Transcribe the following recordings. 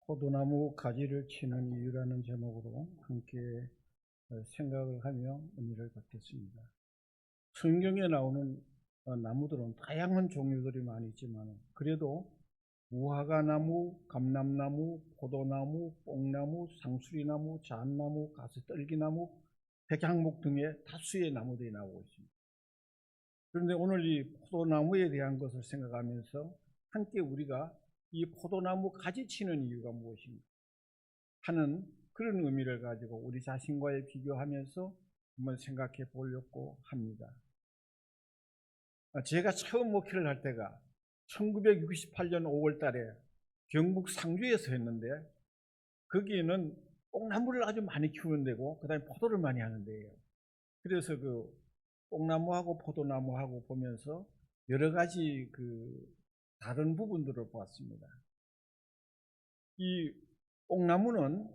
포도나무 가지를 치는 이유라는 제목으로 함께 생각을 하며 은혜를 받겠습니다. 성경에 나오는 나무들은 다양한 종류들이 많이 있지만 그래도 무화과나무, 감람나무, 포도나무, 뽕나무, 상수리나무, 잣나무, 가시떨기나무, 백향목 등의 다수의 나무들이 나오고 있습니다. 그런데 오늘 이 포도나무에 대한 것을 생각하면서 함께 우리가 이 포도나무 가지 치는 이유가 무엇인가 하는 그런 의미를 가지고 우리 자신과의 비교하면서 한번 생각해 보려고 합니다. 제가 처음 목회를 할 때가 1968년 5월 달에 경북 상주에서 했는데 거기에는 뽕나무를 아주 많이 키우는 데고 그 다음에 포도를 많이 하는 데예요. 그래서 그 뽕나무하고 포도나무하고 보면서 여러 가지 다른 부분들을 보았습니다. 이 뽕나무는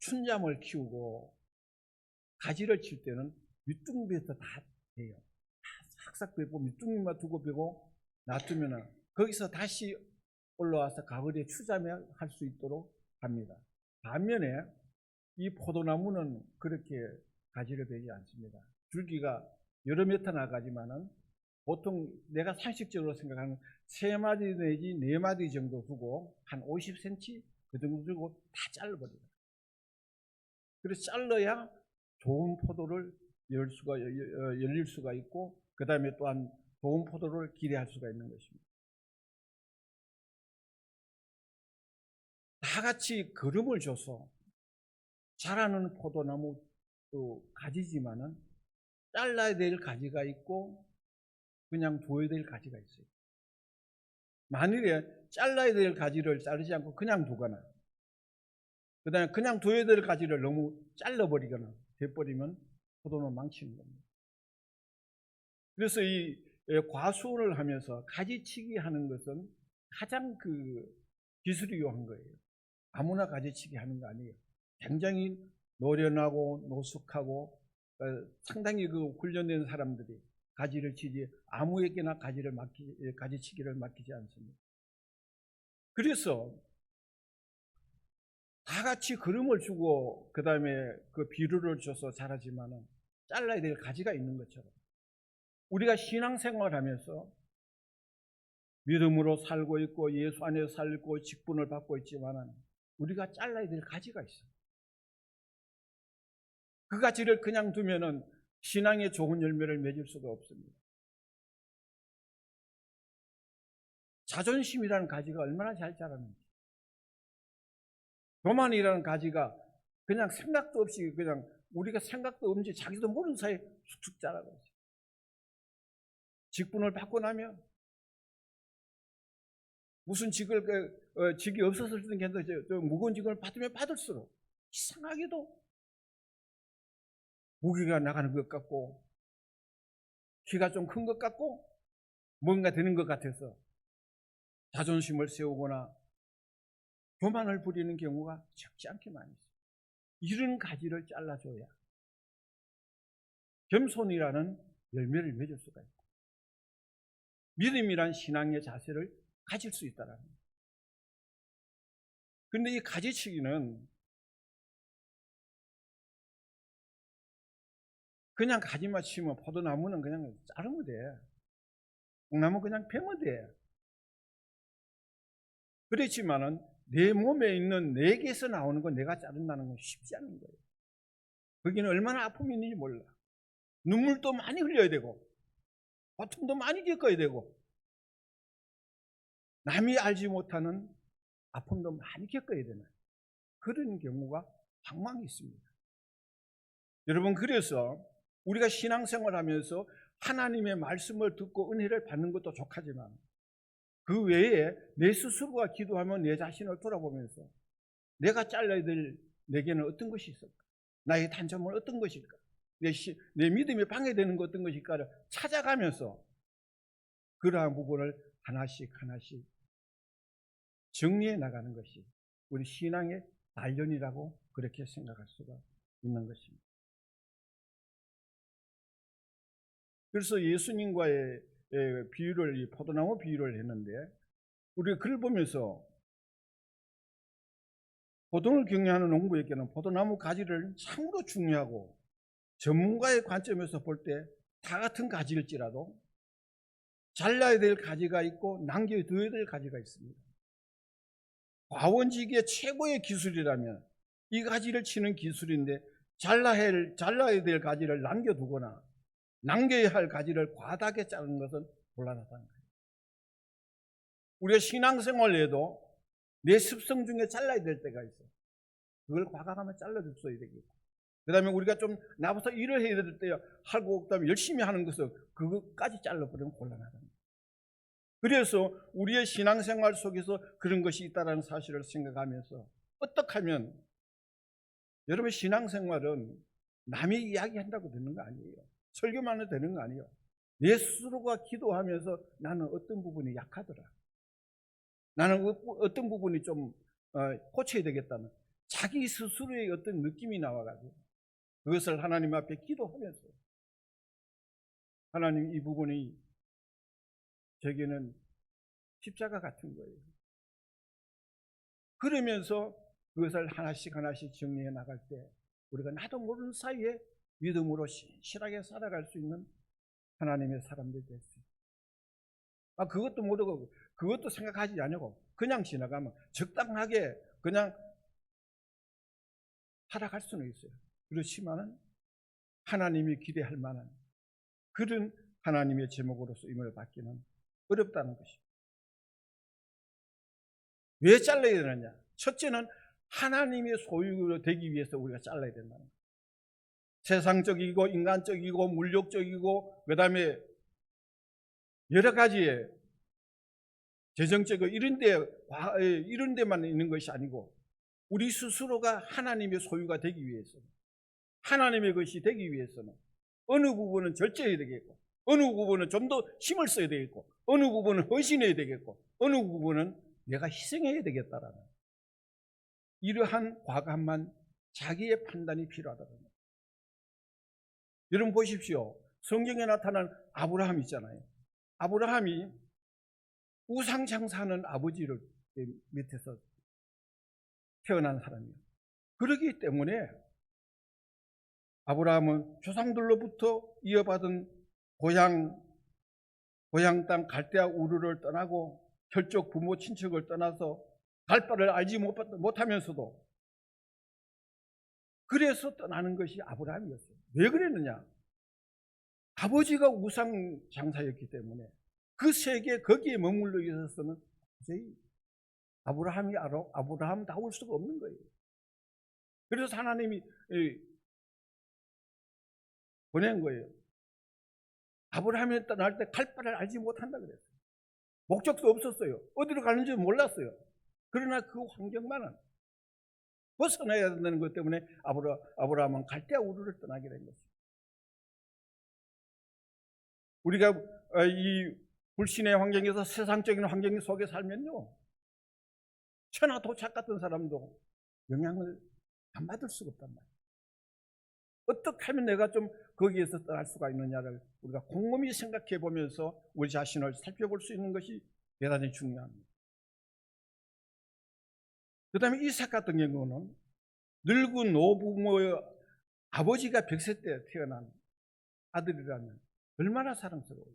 춘잠을 키우고 가지를 칠 때는 밑둥비에서 다 돼요. 싹싹 베고 밑둥이만 두고 베고 놔두면은 거기서 다시 올라와서 가을에 추잠을 할 수 있도록 합니다. 반면에 이 포도나무는 그렇게 가지를 베지 않습니다. 줄기가 여러 미터 나가지만은 보통 내가 상식적으로 생각하는 3마디 내지 4마디 정도 두고 한 50cm 그 정도 두고 다 잘라버려요. 그래서 잘라야 좋은 포도를 열릴 수가 있고 그 다음에 또한 좋은 포도를 기대할 수가 있는 것입니다. 다 같이 거름을 줘서 자라는 포도나무 가지지만은 잘라야 될 가지가 있고 그냥 둬야 될 가지가 있어요. 만일에 잘라야 될 가지를 자르지 않고 그냥 두거나 그 다음에 그냥 둬야 될 가지를 너무 잘라버리거나 돼버리면 포도는 망치는 겁니다. 그래서 이 과수원을 하면서 가지치기 하는 것은 가장 기술이 요한 거예요. 아무나 가지치기 하는 거 아니에요. 굉장히 노련하고 노숙하고 상당히 훈련된 사람들이 가지를 치지 아무에게나 가지치기를 맡기지 않습니다. 그래서 다 같이 거름을 주고 그 다음에 비료를 줘서 자라지만은 잘라야 될 가지가 있는 것처럼 우리가 신앙생활을 하면서 믿음으로 살고 있고 예수 안에서 살고 직분을 받고 있지만은 우리가 잘라야 될 가지가 있어요. 그 가지를 그냥 두면은 신앙의 좋은 열매를 맺을 수가 없습니다. 자존심이라는 가지가 얼마나 잘 자라는지. 교만이라는 가지가 그냥 생각도 없이 그냥 우리가 생각도 없는지 자기도 모르는 사이에 쑥쑥 자라고 있어요. 직분을 받고 나면 무슨 직이 없었을 때는 괜찮죠. 무거운 직을 받으면 받을수록 이상하게도 무게가 나가는 것 같고 키가 좀 큰 것 같고 뭔가 되는 것 같아서 자존심을 세우거나 교만을 부리는 경우가 적지 않게 많이 있어요. 이런 가지를 잘라줘야 겸손이라는 열매를 맺을 수가 있고 믿음이란 신앙의 자세를 가질 수 있다는 거예요. 그런데 이 가지치기는 그냥 가지만 치면 포도나무는 그냥 자르면 돼. 뽕나무 그냥 베면 돼. 그렇지만은 내 몸에 있는 내게서 나오는 건 내가 자른다는 건 쉽지 않은 거예요. 거기는 얼마나 아픔이 있는지 몰라. 눈물도 많이 흘려야 되고 고통도 많이 겪어야 되고 남이 알지 못하는 아픔도 많이 겪어야 되는 그런 경우가 방망이 있습니다. 여러분, 그래서 우리가 신앙생활 하면서 하나님의 말씀을 듣고 은혜를 받는 것도 좋하지만 그 외에 내 스스로가 기도하면 내 자신을 돌아보면서 내가 잘라야 될 내게는 어떤 것이 있을까? 나의 단점은 어떤 것일까? 내 믿음이 방해되는 것 어떤 것일까를 찾아가면서 그러한 부분을 하나씩 정리해 나가는 것이 우리 신앙의 단련이라고 그렇게 생각할 수가 있는 것입니다. 그래서 예수님과의 비유를, 포도나무 비유를 했는데 우리가 그걸 보면서 포도를 경영하는 농부에게는 포도나무 가지를 참으로 중요하고 전문가의 관점에서 볼 때 다 같은 가지일지라도 잘라야 될 가지가 있고 남겨둬야 될 가지가 있습니다. 과원지기의 최고의 기술이라면 이 가지를 치는 기술인데 잘라야 될 가지를 남겨두거나 남겨야 할 가지를 과다하게 자르는 것은 곤란하다는 거예요. 우리가 신앙생활에도 내 습성 중에 잘라야 될 때가 있어요. 그걸 과감하게 잘라줄 수 있어야 되겠고, 그 다음에 우리가 좀 나부터 일을 해야 될 때 하고 그다음에 열심히 하는 것을 그것까지 잘라버리면 곤란하다는 거예요. 그래서 우리의 신앙생활 속에서 그런 것이 있다는 사실을 생각하면서 어떻게 하면, 여러분 신앙생활은 남이 이야기한다고 되는 거 아니에요. 설교만 해도 되는 거 아니에요. 내 스스로가 기도하면서 나는 어떤 부분이 약하더라, 나는 어떤 부분이 좀 고쳐야 되겠다는 자기 스스로의 어떤 느낌이 나와가지고 그것을 하나님 앞에 기도하면서, 하나님 이 부분이 제게는 십자가 같은 거예요. 그러면서 그것을 하나씩 하나씩 정리해 나갈 때 우리가 나도 모르는 사이에 믿음으로 신실하게 살아갈 수 있는 하나님의 사람들이 될 수 있어요. 그것도 모르고 그것도 생각하지 않고 그냥 지나가면 적당하게 그냥 살아갈 수는 있어요. 그렇지만은 하나님이 기대할 만한 그런 하나님의 제목으로서 임을 받기는 어렵다는 것입니다. 왜 잘라야 되느냐? 첫째는 하나님의 소유로 되기 위해서 우리가 잘라야 된다는 거예요. 세상적이고 인간적이고 물욕적이고 그다음에 여러 가지의 재정적이고 이런 데만 있는 것이 아니고 우리 스스로가 하나님의 소유가 되기 위해서는, 하나님의 것이 되기 위해서는 어느 부분은 절제해야 되겠고, 어느 부분은 좀 더 힘을 써야 되겠고, 어느 부분은 헌신해야 되겠고, 어느 부분은 내가 희생해야 되겠다라는 이러한 과감한 자기의 판단이 필요하다는 거예요. 여러분 보십시오. 성경에 나타난 아브라함 있잖아요. 아브라함이 우상 장사하는 아버지를 밑에서 태어난 사람이에요. 그렇기 때문에 아브라함은 조상들로부터 이어받은 고향 땅 갈대아 우르를 떠나고 혈족 부모 친척을 떠나서 갈 바를 알지 못하면서도 그래서 떠나는 것이 아브라함이었어요. 왜 그랬느냐? 아버지가 우상 장사였기 때문에 그 세계 거기에 머물러 있어서는 도저히 아브라함다울 수가 없는 거예요. 그래서 하나님이 보낸 거예요. 아브라함이 떠날 때 갈 바를 알지 못한다 그랬어요. 목적도 없었어요. 어디로 가는지 몰랐어요. 그러나 그 환경만은 벗어나야 된다는 것 때문에 아브라함은 갈대아 우르를 떠나게 된 것입니다. 우리가 이 불신의 환경에서 세상적인 환경 속에 살면요, 천하 도착 같은 사람도 영향을 안 받을 수가 없단 말이에요. 어떻게 하면 내가 좀 거기에서 떠날 수가 있느냐를 우리가 곰곰이 생각해 보면서 우리 자신을 살펴볼 수 있는 것이 대단히 중요합니다. 그 다음에 이삭 같은 경우는 늙은 노부모의 아버지가 100세 때 태어난 아들이라면 얼마나 사랑스러워요.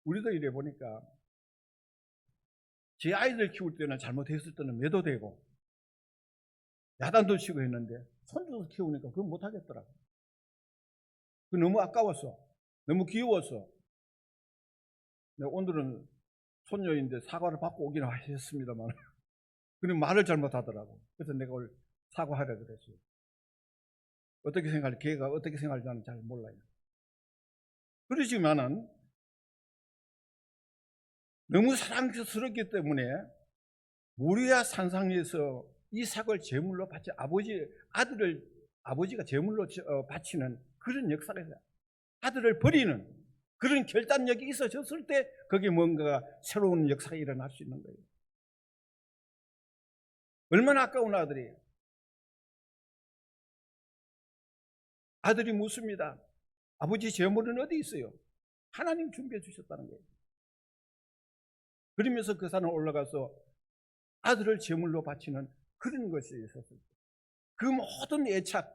우리도 이래 보니까 제 아이들 키울 때는 잘못했을 때는 매도 되고 야단도 치고 했는데 손주를 키우니까 그건 못하겠더라고요. 너무 아까웠어. 너무 귀여웠어. 오늘은 손녀인데 사과를 받고 오긴 했습니다만 그는 말을 잘못하더라고. 그래서 내가 오늘 사과하라 그랬어요. 어떻게 생각할지, 걔가 어떻게 생각할지 나는 잘 몰라요. 그러지만은 너무 사랑스럽기 때문에 모리아 산상에서 이삭을 제물로 바치 아버지가 제물로 바치는 그런 역사가 있어요. 아들을 버리는 그런 결단력이 있어졌을 때 거기에 뭔가 새로운 역사가 일어날 수 있는 거예요. 얼마나 아까운 아들이에요. 아들이 묻습니다. 아버지 제물은 어디 있어요? 하나님 준비해 주셨다는 거예요. 그러면서 그 산을 올라가서 아들을 제물로 바치는 그런 것이 있었어요. 그 모든 애착,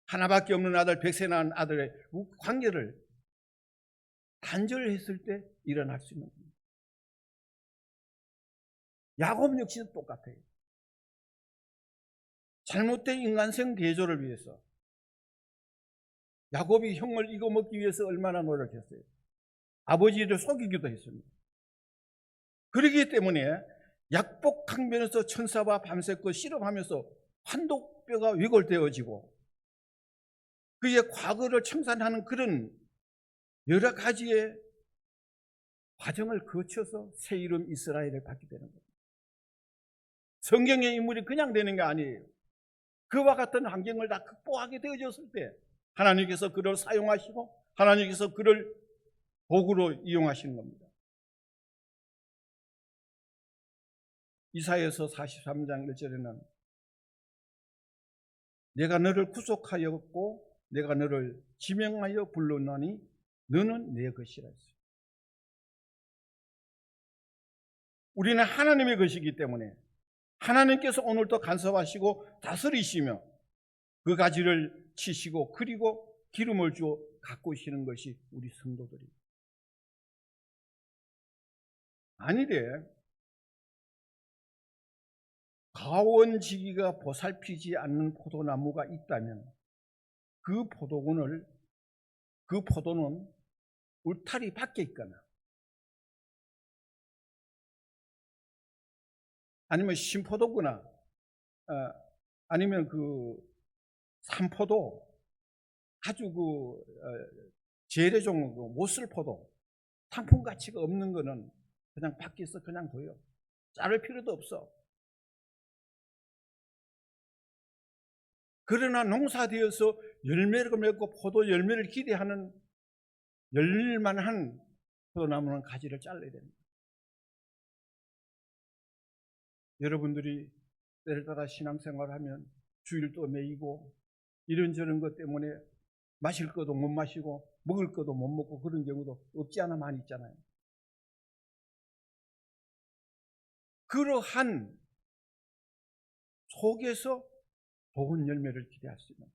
하나밖에 없는 아들, 백세 낳은 아들의 관계를 단절했을 때 일어날 수 있는 겁니다. 야곱 역시도 똑같아요. 잘못된 인간성 대조를 위해서 야곱이 형을 이겨먹기 위해서 얼마나 노력했어요. 아버지를 속이기도 했습니다. 그렇기 때문에 약복강변에서 천사와 밤새고 씨름하면서 환독뼈가 왜골되어지고 그의 과거를 청산하는 그런 여러 가지의 과정을 거쳐서 새 이름 이스라엘을 받게 되는 겁니다. 성경의 인물이 그냥 되는 게 아니에요. 그와 같은 환경을 다 극복하게 되어졌을 때 하나님께서 그를 사용하시고 하나님께서 그를 도구로 이용하시는 겁니다. 이사야서 43장 1절에는 내가 너를 구속하였고 내가 너를 지명하여 불렀나니 너는 내 것이라 했어요. 우리는 하나님의 것이기 때문에 하나님께서 오늘도 간섭하시고 다스리시며 그 가지를 치시고 그리고 기름을 주어 가꾸시는 것이 우리 성도들입니다. 아니래 가원지기가 보살피지 않는 포도나무가 있다면 그 포도는 울타리 밖에 있거나 아니면 신포도거나 아니면 그 산포도 아주 재래종 못쓸포도 상품 가치가 없는 거는 그냥 밖에서 그냥 둬요. 자를 필요도 없어. 그러나 농사되어서 열매를 맺고 포도 열매를 기대하는 열릴만한 포도나무는 가지를 잘라야 됩니다. 여러분들이 때를 따라 신앙생활을 하면 주일도 매이고 이런저런 것 때문에 마실 것도 못 마시고 먹을 것도 못 먹고 그런 경우도 없지 않아 많이 있잖아요. 그러한 속에서 좋은 열매를 기대할 수 있는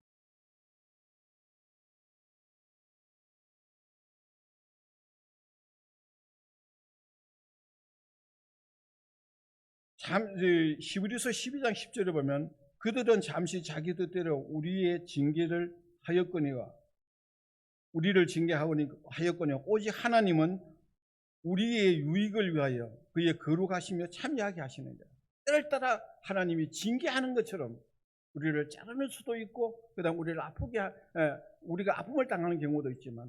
히브리서 12장 10절에 보면 그들은 잠시 자기 뜻대로 우리의 징계를 하였거니와 우리를 징계하였거니와 오직 하나님은 우리의 유익을 위하여 그의 거룩하시며 참여하게 하시는데 때를 따라 하나님이 징계하는 것처럼 우리를 자르는 수도 있고 그다음 우리를 우리가 아픔을 당하는 경우도 있지만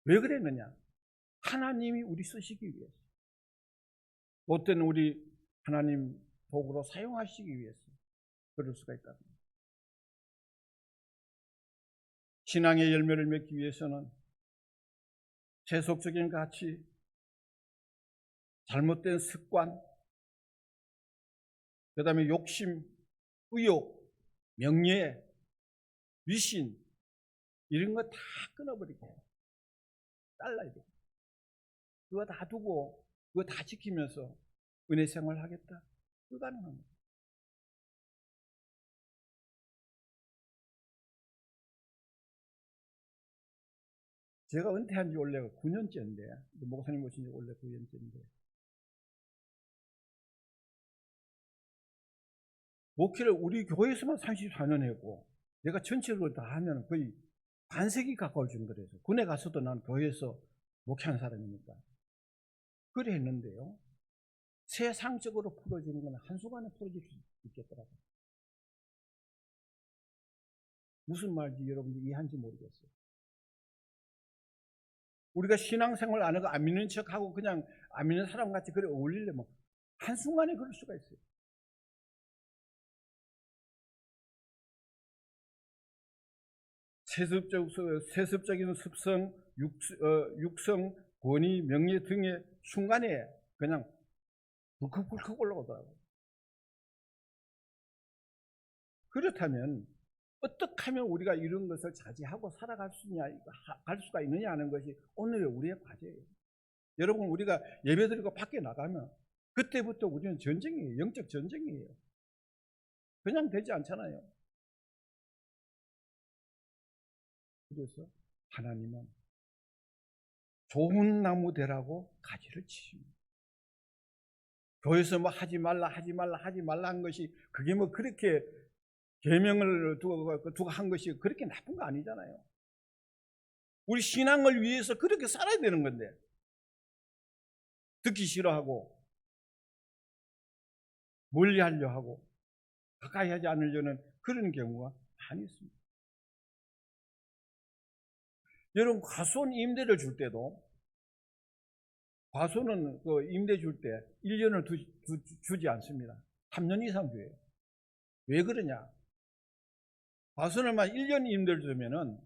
왜 그랬느냐? 하나님이 우리 쓰시기 위해서 어떤 우리 하나님 도구로 사용하시기 위해서 그럴 수가 있다. 신앙의 열매를 맺기 위해서는 세속적인 가치, 잘못된 습관, 그 다음에 욕심, 의욕, 명예, 위신 이런 거 다 끊어버리고 잘라야 돼요. 그거 다 두고 그거 다 지키면서 은혜 생활을 하겠다? 불가능합니다. 제가 은퇴한 지 원래 9년째인데 목사님 오신 지 원래 9년째인데 목회를 우리 교회에서만 34년 했고 내가 전체를 다 하면 거의 반세기 가까울 정도로 해서 군에 가서도 난 교회에서 목회하는 사람이니까 그래 했는데요. 세상적으로 풀어지는 건 한순간에 풀어질 수 있겠더라고요. 무슨 말인지 여러분들 이해한지 모르겠어요. 우리가 신앙생활 안 하고 안 믿는 척하고 그냥 안 믿는 사람 같이 그래 어울리려면 한순간에 그럴 수가 있어요. 세습적인 습성, 육성, 권위, 명예 등의 순간에 그냥 불컥불컥 올라오더라고요. 그렇다면 어떻게 하면 우리가 이런 것을 자제하고 살아갈 수가 있느냐 하는 것이 오늘의 우리의 과제예요. 여러분 우리가 예배드리고 밖에 나가면 그때부터 우리는 전쟁이에요. 영적 전쟁이에요. 그냥 되지 않잖아요. 그래서 하나님은 좋은 나무 되라고 가지를 치십니다. 교회에서 뭐 하지 말라 한 것이 그게 뭐 그렇게 계명을 두고 한 것이 그렇게 나쁜 거 아니잖아요. 우리 신앙을 위해서 그렇게 살아야 되는 건데 듣기 싫어하고 멀리하려 하고 가까이 하지 않으려는 그런 경우가 많이 있습니다. 여러분, 과수원 임대를 줄 때도 과수원은 그 임대 줄 때 1년을 주지 않습니다. 3년 이상 줘요. 왜 그러냐? 과수원을만 1년 임대를 주면은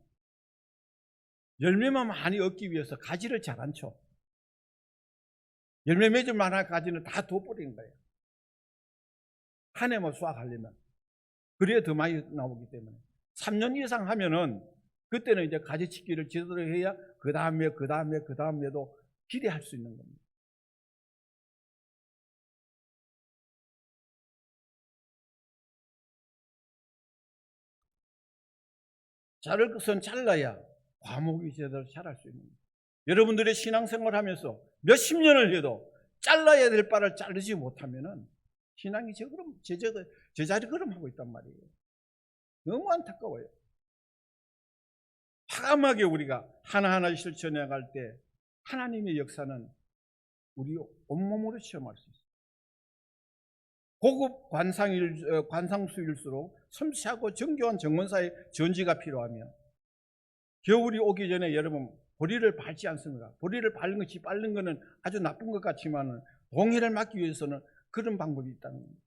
열매만 많이 얻기 위해서 가지를 잘 안 쳐. 열매 맺을 만한 가지는 다 둬버리는 거예요. 한 해만 수확하려면. 그래야 더 많이 나오기 때문에. 3년 이상 하면은 그때는 이제 가지치기를 제대로 해야 그 다음에도 기대할 수 있는 겁니다. 자를 것은 잘라야 과목이 제대로 자랄 수 있는 겁니다. 여러분들의 신앙생활 하면서 몇십 년을 해도 잘라야 될 바를 자르지 못하면은 신앙이 제자리 걸음하고 있단 말이에요. 너무 안타까워요. 과감하게 우리가 하나하나 실천해 나갈 때 하나님의 역사는 우리 온몸으로 체험할 수 있어요. 고급 관상수일수록 섬세하고 정교한 정원사의 전지가 필요하며 겨울이 오기 전에 여러분 보리를 밟지 않습니까? 보리를 밟는 것이 밟는 것은 아주 나쁜 것 같지만 동해를 막기 위해서는 그런 방법이 있다는 겁니다.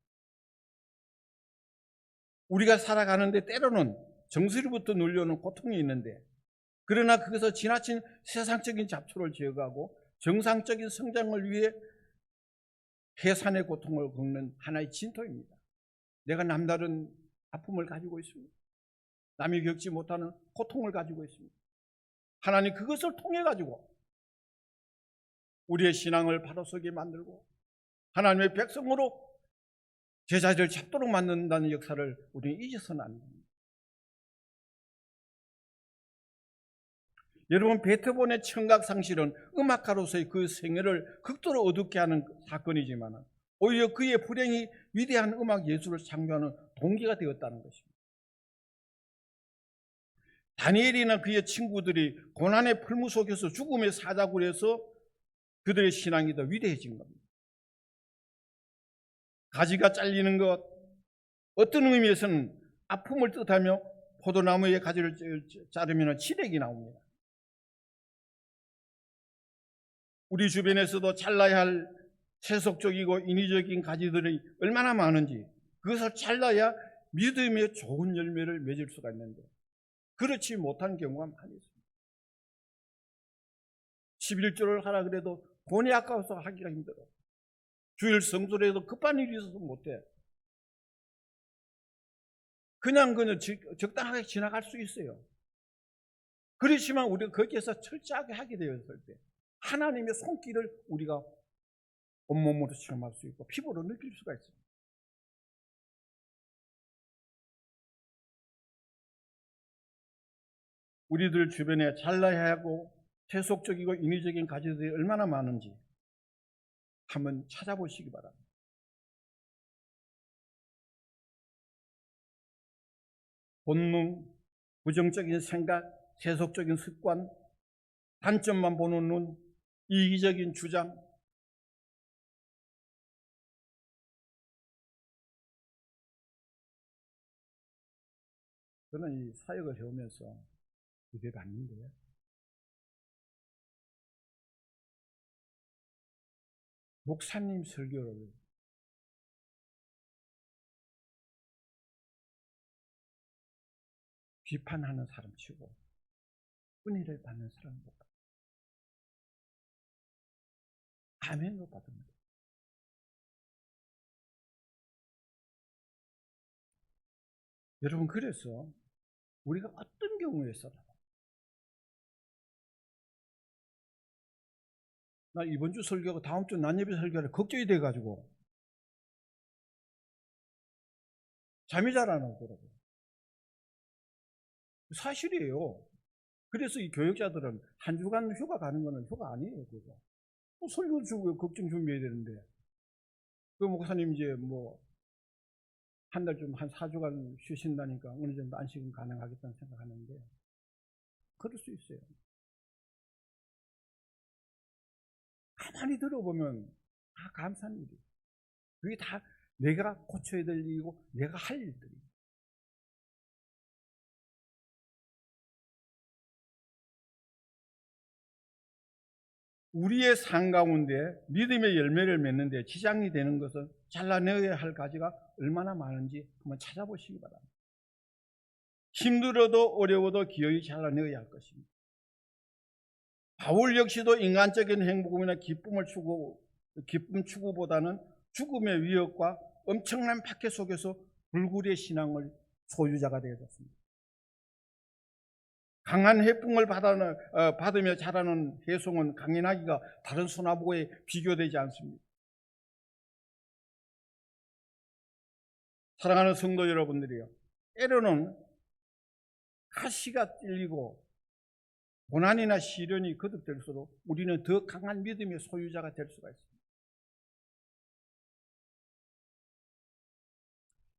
우리가 살아가는데 때로는 정수리부터 눌려오는 고통이 있는데 그러나 그것을 지나친 세상적인 잡초를 제거하고 정상적인 성장을 위해 해산의 고통을 겪는 하나의 진토입니다. 내가 남다른 아픔을 가지고 있습니다. 남이 겪지 못하는 고통을 가지고 있습니다. 하나님 그것을 통해 가지고 우리의 신앙을 바로 서게 만들고 하나님의 백성으로 제자리를 잡도록 만든다는 역사를 우리는 잊어서는 안 됩니다. 여러분, 베토벤의 청각상실은 음악가로서의 그 생애를 극도로 어둡게 하는 사건이지만 오히려 그의 불행이 위대한 음악 예술을 창조하는 동기가 되었다는 것입니다. 다니엘이나 그의 친구들이 고난의 풀무 속에서 죽음의 사자굴에서 그들의 신앙이 더 위대해진 겁니다. 가지가 잘리는 것, 어떤 의미에서는 아픔을 뜻하며 포도나무의 가지를 자르면 치력이 나옵니다. 우리 주변에서도 잘라야 할 세속적이고 인위적인 가지들이 얼마나 많은지 그것을 잘라야 믿음의 좋은 열매를 맺을 수가 있는데 그렇지 못한 경우가 많이 있습니다. 11조를 하라 그래도 돈이 아까워서 하기가 힘들어. 주일 성수를 해도 급한 일이 있어서 못해. 그냥 적당하게 지나갈 수 있어요. 그렇지만 우리가 거기에서 철저하게 하게 되었을 때 하나님의 손길을 우리가 온몸으로 체험할 수 있고 피부로 느낄 수가 있습니다. 우리들 주변에 잘라야 하고 세속적이고 인위적인 가지들이 얼마나 많은지 한번 찾아보시기 바랍니다. 본능, 부정적인 생각, 세속적인 습관, 단점만 보는 눈, 이기적인 주장, 저는 이 사역을 해오면서 이게 봤는데 목사님 설교를 비판하는 사람 치고 은혜를 받는 사람 못 받아요. 아멘 못 받습니다. 여러분, 그래서 우리가 어떤 경우에서도 나 이번 주 설교하고 다음 주 난예배 설교를 걱정이 돼가지고 잠이 잘 안 오더라고요. 사실이에요. 그래서 이 교역자들은 한 주간 휴가 가는 거는 휴가 아니에요. 그거. 설교 주고 걱정 준비해야 되는데. 그 목사님 이제 뭐 한 달 좀 한 4주간 쉬신다니까 어느 정도 안식은 가능하겠다는 생각하는데 그럴 수 있어요. 가만히 들어보면 다 감사한 일이에요. 그게 다 내가 고쳐야 될 일이고 내가 할 일들이에요. 우리의 삶 가운데 믿음의 열매를 맺는데 지장이 되는 것은 잘라내야 할 가지가 얼마나 많은지 한번 찾아보시기 바랍니다. 힘들어도 어려워도 기어이 잘라내야 할 것입니다. 바울 역시도 인간적인 행복이나 기쁨 추구보다는 죽음의 위협과 엄청난 박해 속에서 불굴의 신앙을 소유자가 되어졌습니다. 강한 해풍을 받으며 자라는 해송은 강인하기가 다른 소나무에 비교되지 않습니다. 사랑하는 성도 여러분들이요, 때로는 가시가 찔리고 고난이나 시련이 거듭될수록 우리는 더 강한 믿음의 소유자가 될 수가 있습니다.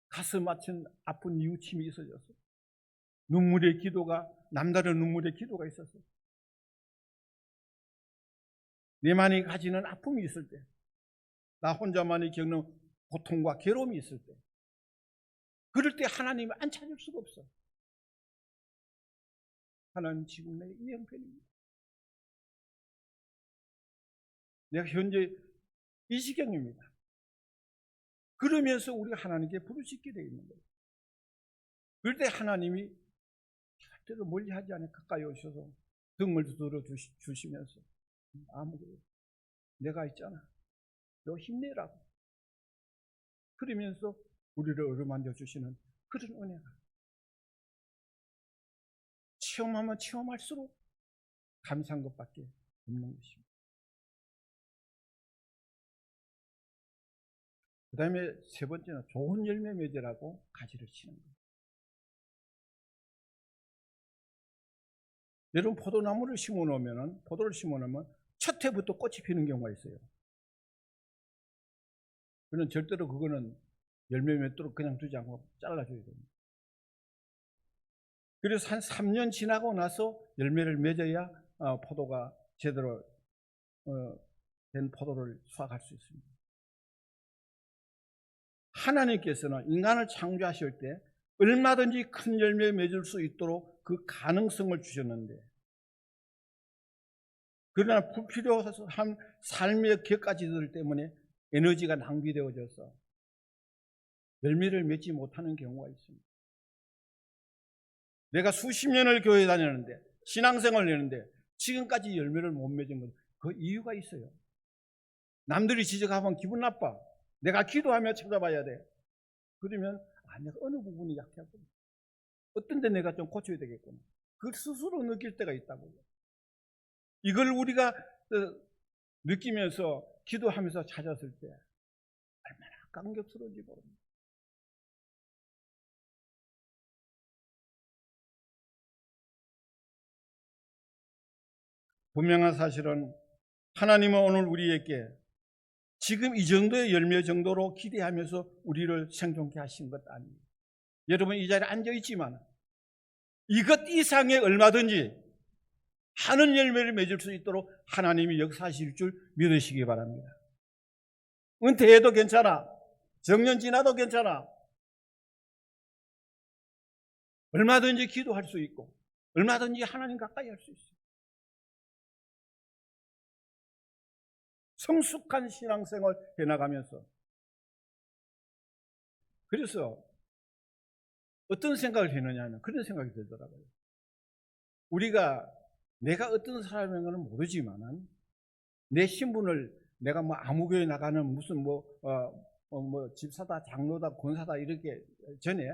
가슴 아픈 뉘우침이 있어져서 눈물의 기도가 남다른 눈물의 기도가 있어서 내만이 가지는 아픔이 있을 때, 나 혼자만이 겪는 고통과 괴로움이 있을 때, 그럴 때 하나님을 안 찾을 수가 없어. 하나님 지금 내 이 형편입니다. 내가 현재 이 지경입니다. 그러면서 우리가 하나님께 부르짖게 되어 있는 거예요. 그럴 때 하나님이 절대로 멀리하지 않아 가까이 오셔서 등을 들어주시면서 아무것도 내가 있잖아, 너 힘내라고 그러면서 우리를 어루만져 주시는 그런 은혜가 체험하면 체험할수록 감사한 것밖에 없는 것입니다. 그 다음에 세 번째는 좋은 열매 맺으라고 가지를 치는 거예요. 여러분 포도를 심어놓으면 첫 해부터 꽃이 피는 경우가 있어요. 그는 절대로 그거는 열매 맺도록 그냥 두지 않고 잘라줘야 됩니다. 그래서 한 3년 지나고 나서 열매를 맺어야 포도가 제대로 된 포도를 수확할 수 있습니다. 하나님께서는 인간을 창조하실 때 얼마든지 큰 열매 맺을 수 있도록 그 가능성을 주셨는데, 그러나 불필요한 삶의 격가지들 때문에 에너지가 낭비되어져서 열매를 맺지 못하는 경우가 있습니다. 내가 수십 년을 교회 다녔는데 신앙생활을 했는데 지금까지 열매를 못 맺은 건 그 이유가 있어요. 남들이 지적하면 기분 나빠. 내가 기도하며 찾아봐야 돼. 그러면 내가 어느 부분이 약하구나, 어떤 데 내가 좀 고쳐야 되겠구나, 그걸 스스로 느낄 때가 있다고요. 이걸 우리가 느끼면서 기도하면서 찾았을 때 얼마나 감격스러운지 모릅니다. 분명한 사실은 하나님은 오늘 우리에게 지금 이 정도의 열매 정도로 기대하면서 우리를 생존케 하신 것 아닙니다. 여러분 이 자리에 앉아있지만 이것 이상의 얼마든지 많은 열매를 맺을 수 있도록 하나님이 역사하실 줄 믿으시기 바랍니다. 은퇴해도 괜찮아, 정년 지나도 괜찮아, 얼마든지 기도할 수 있고 얼마든지 하나님 가까이 할 수 있어요. 성숙한 신앙생활 해나가면서. 그래서 어떤 생각을 했느냐 하면 그런 생각이 들더라고요. 우리가 내가 어떤 사람인 건 모르지만은 내 신분을 내가 뭐 아무 교회 나가는 무슨 뭐 집사다, 장로다, 권사다 이렇게 전에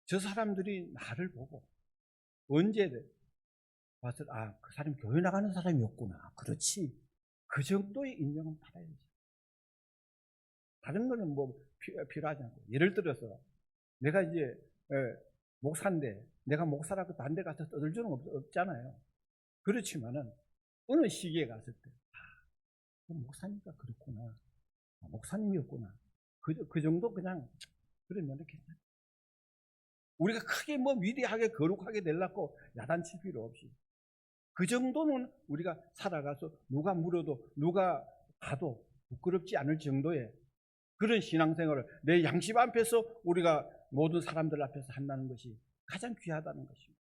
저 사람들이 나를 보고 언제 와서 그 사람이 교회 나가는 사람이었구나. 그렇지. 그 정도의 인정은 받아야지. 다른 거는 뭐 필요하지 않고. 예를 들어서 내가 이제 목사인데 내가 목사라고 반대 가서 떠들 수는 없잖아요. 그렇지만은 어느 시기에 갔을 때 목사니까 그렇구나. 목사님이었구나. 그 정도 그냥 그러면 괜찮아요. 우리가 크게 뭐 위대하게 거룩하게 되려고 야단칠 필요 없이 그 정도는 우리가 살아가서 누가 물어도 누가 봐도 부끄럽지 않을 정도의 그런 신앙생활을 내 양심 앞에서 우리가 모든 사람들 앞에서 한다는 것이 가장 귀하다는 것입니다.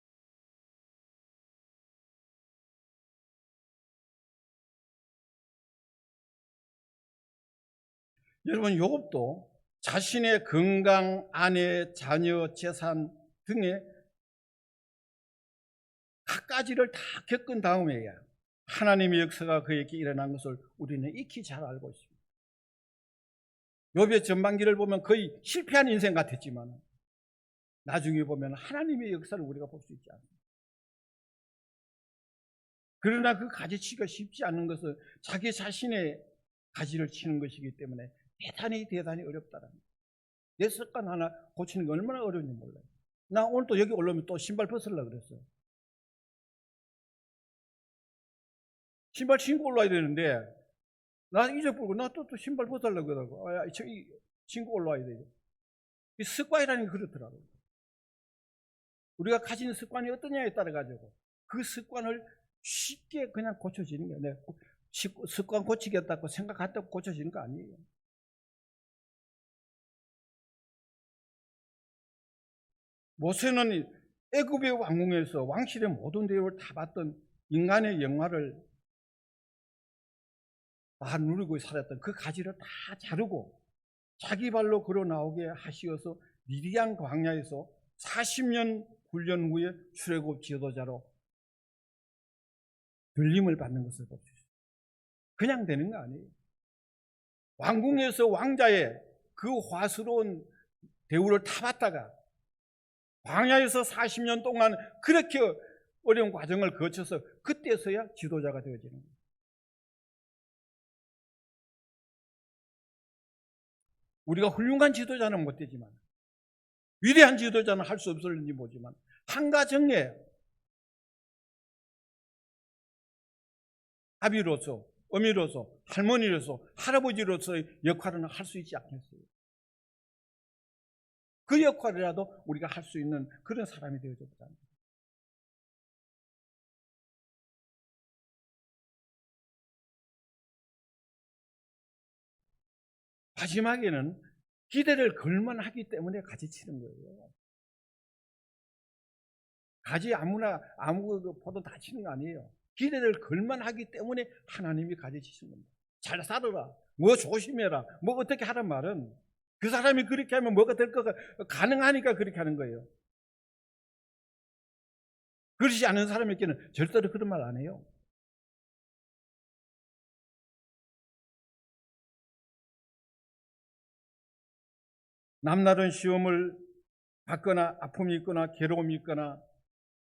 여러분, 욥도 자신의 건강, 아내, 자녀, 재산 등의 갖가지를 다 겪은 다음에야 하나님의 역사가 그에게 일어난 것을 우리는 익히 잘 알고 있습니다. 욥의 전반기를 보면 거의 실패한 인생 같았지만 나중에 보면 하나님의 역사를 우리가 볼 수 있지 않습니다. 그러나 그 가지치기가 쉽지 않은 것은 자기 자신의 가지를 치는 것이기 때문에 대단히 어렵다는 거예요. 내 습관 하나 고치는 게 얼마나 어려운지 몰라요. 나 오늘 또 여기 올라오면 또 신발 벗으려고 그랬어요. 신발 신고 올라와야 되는데 나 잊어버리고 나 또 신발 벗으려고 그러고 신고 올라와야 되죠. 이 습관이라는 게 그렇더라고요. 우리가 가진 습관이 어떠냐에 따라 가지고 그 습관을 쉽게 그냥 고쳐지는 거예요. 네, 습관 고치겠다고 생각했다고 고쳐지는 거 아니에요. 모세는 애굽의 왕궁에서 왕실의 모든 대우를 다 받던 인간의 영화를 다 누리고 살았던 그 가지를 다 자르고 자기 발로 걸어 나오게 하시어서 미디안 광야에서 40년 훈련 후에 출애굽 지도자로 들림을 받는 것을 볼 수 있어요. 그냥 되는 거 아니에요. 왕궁에서 왕자의 그 화스러운 대우를 다 받다가 광야에서 40년 동안 그렇게 어려운 과정을 거쳐서 그때서야 지도자가 되어지는 거예요. 우리가 훌륭한 지도자는 못 되지만 위대한 지도자는 할 수 없을지 모르지만 한 가정에 아비로서 어미로서 할머니로서 할아버지로서의 역할은 할 수 있지 않겠어요? 그 역할이라도 우리가 할 수 있는 그런 사람이 되어졌다. 마지막에는 기대를 걸만하기 때문에 가지치는 거예요. 가지 아무나 아무 포도 다 치는 거 아니에요. 기대를 걸만하기 때문에 하나님이 가지치신 겁니다. 잘 살아라, 뭐 조심해라, 뭐 어떻게 하란 말은 그 사람이 그렇게 하면 뭐가 될 거가 가능하니까 그렇게 하는 거예요. 그렇지 않은 사람에게는 절대로 그런 말 안 해요. 남다른 시험을 받거나 아픔이 있거나 괴로움이 있거나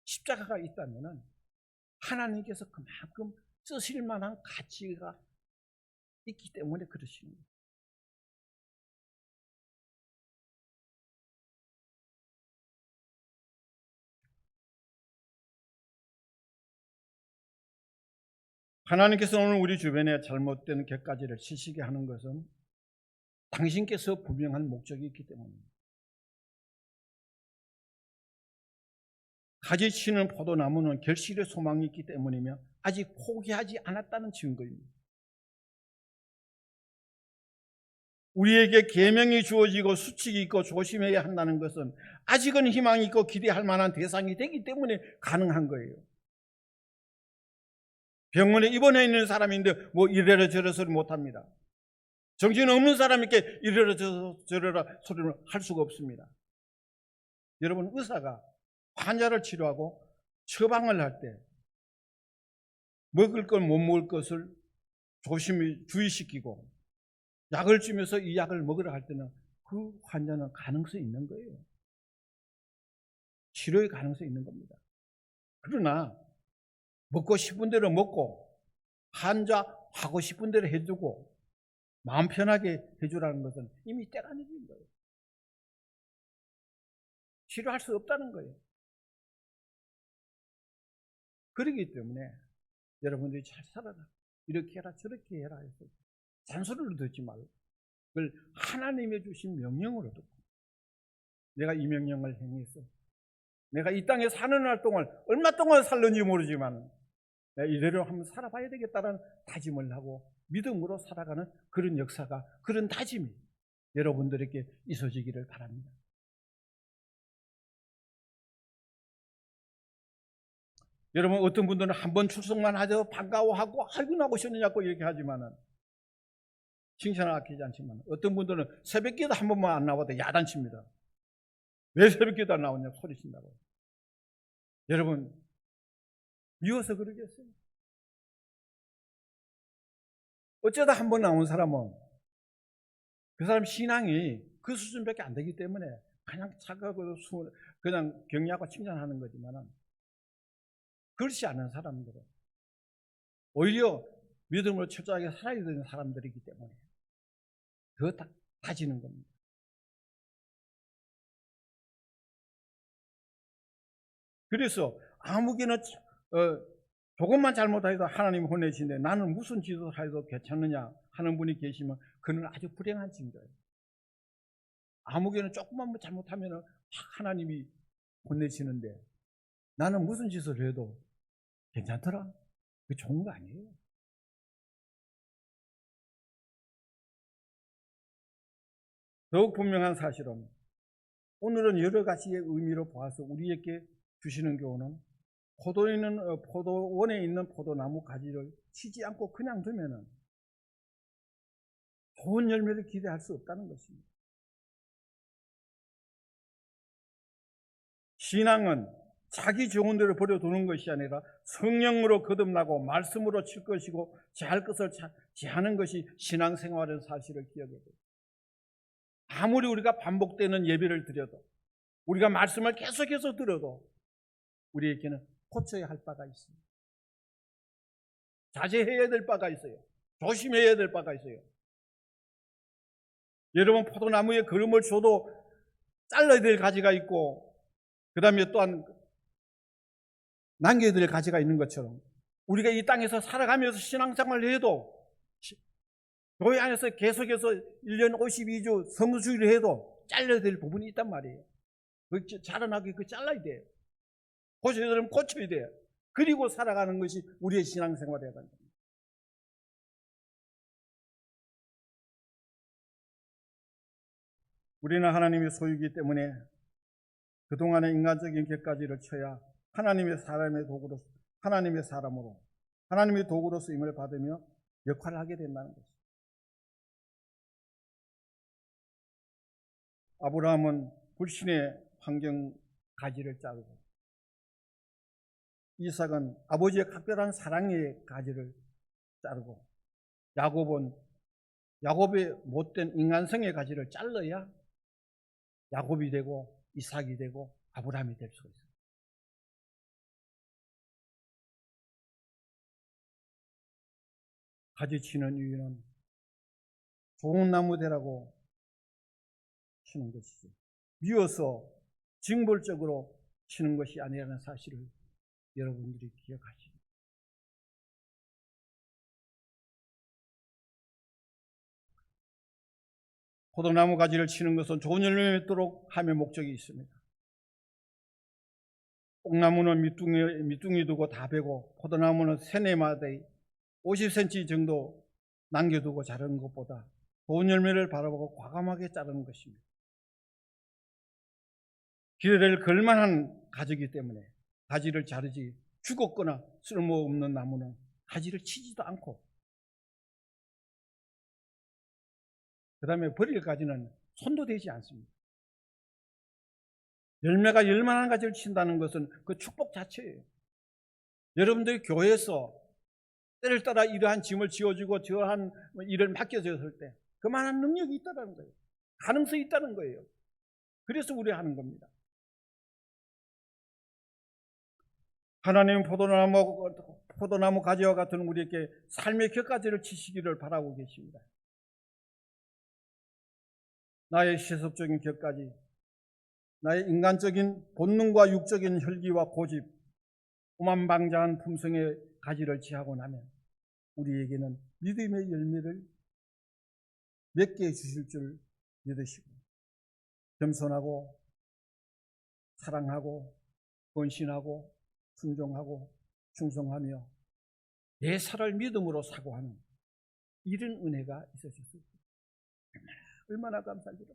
십자가가 있다면 하나님께서 그만큼 쓰실 만한 가치가 있기 때문에 그러시는 거예요. 하나님께서 오늘 우리 주변에 잘못된 객가지를 치시게 하는 것은 당신께서 분명한 목적이 있기 때문입니다. 가지치는 포도나무는 결실의 소망이 있기 때문이며 아직 포기하지 않았다는 증거입니다. 우리에게 계명이 주어지고 수칙이 있고 조심해야 한다는 것은 아직은 희망이 있고 기대할 만한 대상이 되기 때문에 가능한 거예요. 병원에 입원해 있는 사람인데 뭐 이래라 저래서를 못합니다. 정신 없는 사람에게 이래라 저래라 소리를 할 수가 없습니다. 여러분, 의사가 환자를 치료하고 처방을 할 때 먹을 것 못 먹을 것을 조심히 주의시키고 약을 주면서 이 약을 먹으라 할 때는 그 환자는 가능성이 있는 거예요. 치료의 가능성이 있는 겁니다. 그러나 먹고 싶은 대로 먹고 환자 하고 싶은 대로 해주고 마음 편하게 해주라는 것은 이미 때가 늦은 거예요. 치료할 수 없다는 거예요. 그렇기 때문에 여러분들이 잘 살아라, 이렇게 해라 저렇게 해라 해서 잔소리를 듣지 말고 그걸 하나님의 주신 명령으로 듣고, 내가 이 명령을 행해서 내가 이 땅에 사는 날 동안 얼마 동안 살는지 모르지만 내가 이대로 한번 살아봐야 되겠다는 다짐을 하고 믿음으로 살아가는 그런 역사가, 그런 다짐이 여러분들에게 있어지기를 바랍니다. 여러분, 어떤 분들은 한번 출석만 하죠, 반가워하고 아이고 나오셨느냐고 이렇게 하지만은 칭찬을 아끼지 않지만, 어떤 분들은 새벽기도 한 번만 안 나와도 야단칩니다. 왜 새벽기도 안 나오냐고 소리친다고. 여러분, 미워서 그러겠어요? 어쩌다 한 번 나온 사람은 그 사람 신앙이 그 수준밖에 안 되기 때문에 그냥 착각으로 그냥 격려하고 칭찬하는 거지만은, 그렇지 않은 사람들은 오히려 믿음으로 철저하게 살아야 되는 사람들이기 때문에 더 다지는 겁니다. 그래서 아무개나 조금만 잘못해도 하나님 혼내시는데 나는 무슨 짓을 해도 괜찮느냐 하는 분이 계시면 그는 아주 불행한 증거예요. 아무개는 조금만 잘못하면 하나님이 혼내시는데 나는 무슨 짓을 해도 괜찮더라? 그게 좋은 거 아니에요. 더욱 분명한 사실은 오늘은 여러 가지의 의미로 보아서 우리에게 주시는 교훈은 포도원에 있는 포도나무 가지를 치지 않고 그냥 두면은 좋은 열매를 기대할 수 없다는 것입니다. 신앙은 자기 좋은 대로 버려두는 것이 아니라 성령으로 거듭나고 말씀으로 칠 것이고 제할 것을 제하는 것이 신앙생활의 사실을 기억해야 돼요. 아무리 우리가 반복되는 예배를 드려도, 우리가 말씀을 계속해서 들어도 우리에게는 고쳐야 할 바가 있습니다. 자제해야 될 바가 있어요. 조심해야 될 바가 있어요. 여러분, 포도나무에 거름을 줘도 잘라야 될 가지가 있고, 그 다음에 또한 남겨야 될 가지가 있는 것처럼 우리가 이 땅에서 살아가면서 신앙생활을 해도, 교회 안에서 계속해서 1년 52주 성수주의를 해도 잘라야 될 부분이 있단 말이에요. 자라나게 잘라야 돼요. 고쳐야 되면 고쳐야 돼요. 그리고 살아가는 것이 우리의 신앙생활이어야 합니다. 우리는 하나님의 소유이기 때문에 그동안의 인간적인 객가지를 쳐야 하나님의 사람으로 하나님의 도구로 쓰임을 받으며 역할을 하게 된다는 것입니다. 아브라함은 불신의 환경 가지를 자르고, 이삭은 아버지의 각별한 사랑의 가지를 자르고, 야곱의 못된 인간성의 가지를 잘라야 야곱이 되고 이삭이 되고 아브라함이 될 수가 있어요. 가지 치는 이유는 좋은 나무 되라고 치는 것이죠. 미워서 징벌적으로 치는 것이 아니라는 사실을 여러분들이 기억하십시오. 포도나무 가지를 치는 것은 좋은 열매 맺도록 함의 목적이 있습니다. 뽕나무는 밑둥이 두고 다 베고, 포도나무는 세네마디 50cm 정도 남겨두고 자르는 것보다 좋은 열매를 바라보고 과감하게 자르는 것입니다. 기회를 걸만한 가지이기 때문에 가지를 자르지, 죽었거나 쓸모없는 나무는 가지를 치지도 않고, 그 다음에 버릴 가지는 손도 대지 않습니다. 열매가 열만한 가지를 친다는 것은 그 축복 자체예요. 여러분들이 교회에서 때를 따라 이러한 짐을 지어주고 저러한 일을 맡겨졌을 때 그만한 능력이 있다는 거예요. 가능성이 있다는 거예요. 그래서 우리 하는 겁니다. 하나님은 포도나무 가지와 같은 우리에게 삶의 곁가지를 치시기를 바라고 계십니다. 나의 세속적인 곁가지, 나의 인간적인 본능과 육적인 혈기와 고집, 오만방자한 품성의 가지를 취하고 나면 우리에게는 믿음의 열매를 맺게 주실 줄 믿으시고 겸손하고 사랑하고 헌신하고 순종하고 충성하며 내 살을 믿음으로 사고하는 이런 은혜가 있으셨을 때 얼마나 감사한지요.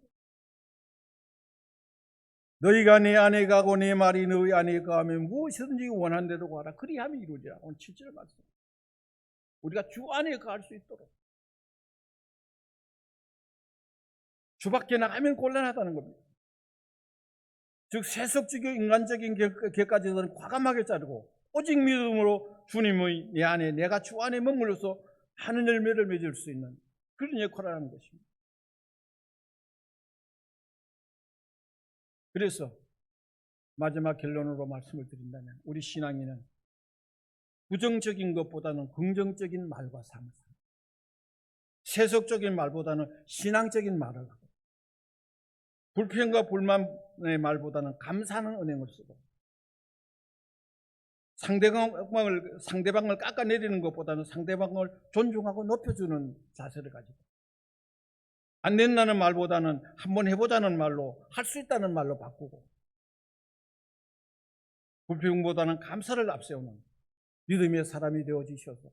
너희가 내 안에 가고 내 말이 너희 안에 가면 무엇이든지 원하는 대로 구하라. 그리하면 이루리라. 오늘 7절 말씀. 우리가 주 안에 갈 수 있도록. 주 밖에 나가면 곤란하다는 겁니다. 즉 세속적이고 인간적인 격까지는 과감하게 자르고 오직 믿음으로 주님의 내 안에, 내가 주 안에 머물러서 하는 열매를 맺을 수 있는 그런 역할을 하는 것입니다. 그래서 마지막 결론으로 말씀을 드린다면 우리 신앙인은 부정적인 것보다는 긍정적인 말과 삶을 삽니다. 세속적인 말보다는 신앙적인 말을 하고 불평과 불만의 말보다는 감사하는 언행을 쓰고 상대방을 깎아내리는 것보다는 상대방을 존중하고 높여주는 자세를 가지고 안 된다는 말보다는 한번 해보자는 말로 할 수 있다는 말로 바꾸고 불평보다는 감사를 앞세우는 믿음의 사람이 되어지셔서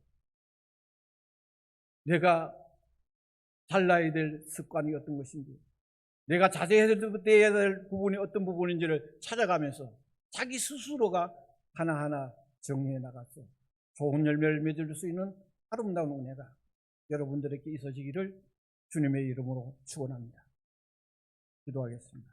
내가 달라야 될 습관이 어떤 것인지 내가 자제해야 될 부분이 어떤 부분인지를 찾아가면서 자기 스스로가 하나하나 정리해 나가서 좋은 열매를 맺을 수 있는 아름다운 은혜가 여러분들에게 있어지기를 주님의 이름으로 축원합니다. 기도하겠습니다.